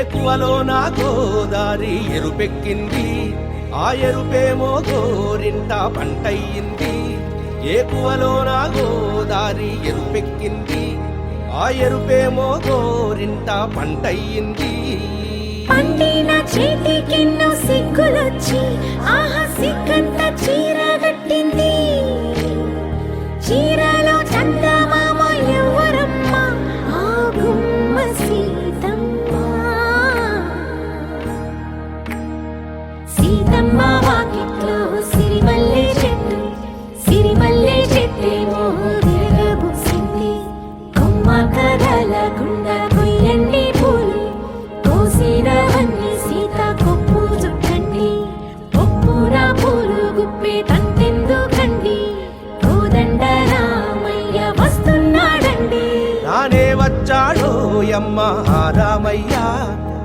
ఏకువలో నా గోదారి ఎరుపెక్కింది, ఆ ఎరుపేమో గోరింట పంటయ్యింది. ఏకువలో నా గోదారి ఎరుపెక్కింది, ఆ ఎరుపేమో గోరింట పంటయ్యింది. పండిన చేతికెన్నో సిగ్గులొచ్చి ఆహా సిగ్గంత చీర కట్టింది. చీరలో చందమామ ఎవరమ్మ, ఆ గుమ్మ సీతమ్మ. సీతమ్మ వాకిట్లో సిరిమల్లె చెట్టు, సిరిమల్లె చెట్టేమో తిరగబూసింది. కొమ్మ కదలకుండా కొయ్యండి పూలు, కోసినవన్నీ సీత కొప్పు చుట్టండి. కొప్పున పూలు గుప్పే తంతెందుకండి, కోదండ రామయ్య వస్తున్నాడండి. రానే వచ్చాడో యమ్మ ఆ రామయ్య,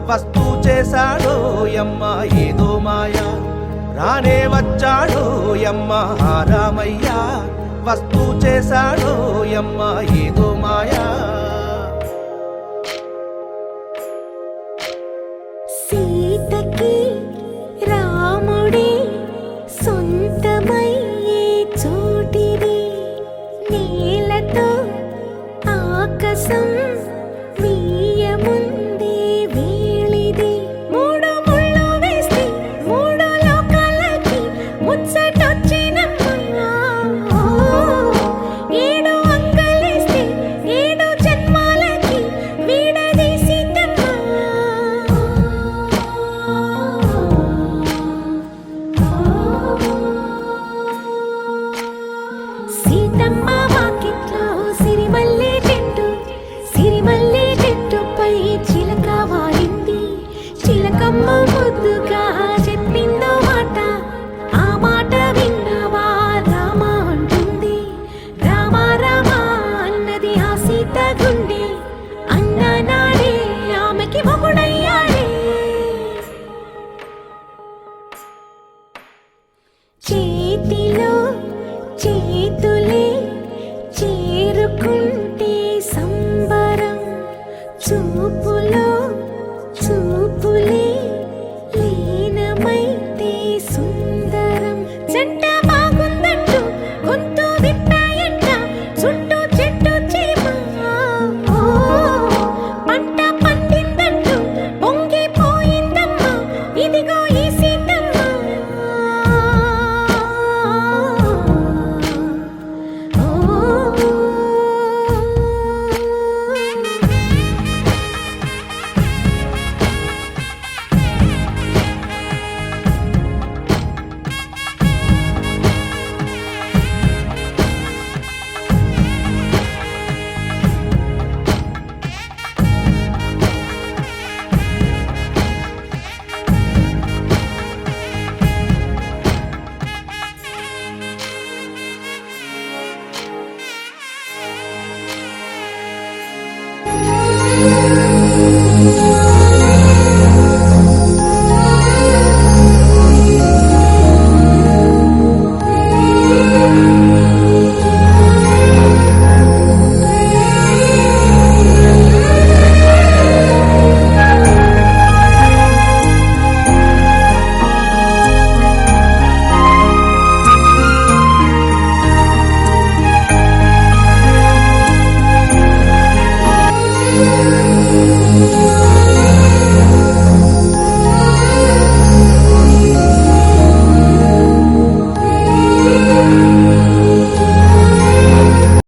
వస్తూ చేశాడో యమ్మ ఏదో మాయ. రానే వచ్చాడో యమ్మ ఆ రామయ్య, వస్తూ చేశాడో యమ్మ ఏదో మాయా. సీతకి రాముడే సొంతమయ్యే చోటిది, నేలతో ఆకాశం వీయముందే వేళిది. మూడు ముళ్ళు వేస్తే మూడు లోకాలకి ముచ్చటొచ్చినమ్మా. ఏడు అంకలేస్తే ఏడు జన్మాలకి వీడదీసి సీతమ్మ వాకిట్లో సిరిమల్లె చెట్టు, సిరిమల్లె చెట్టుపై చిలక వాలింది. చిలకమ్మ ముద్దుగా చెప్పిందో మాట, ఆ మాట విన్నవా రామ అంటుంది. రామ రామ అన్నది ఆ సీత గుండె, అన్న నాడే ఆమెకి మొగుడయ్యాడే. చేతిలో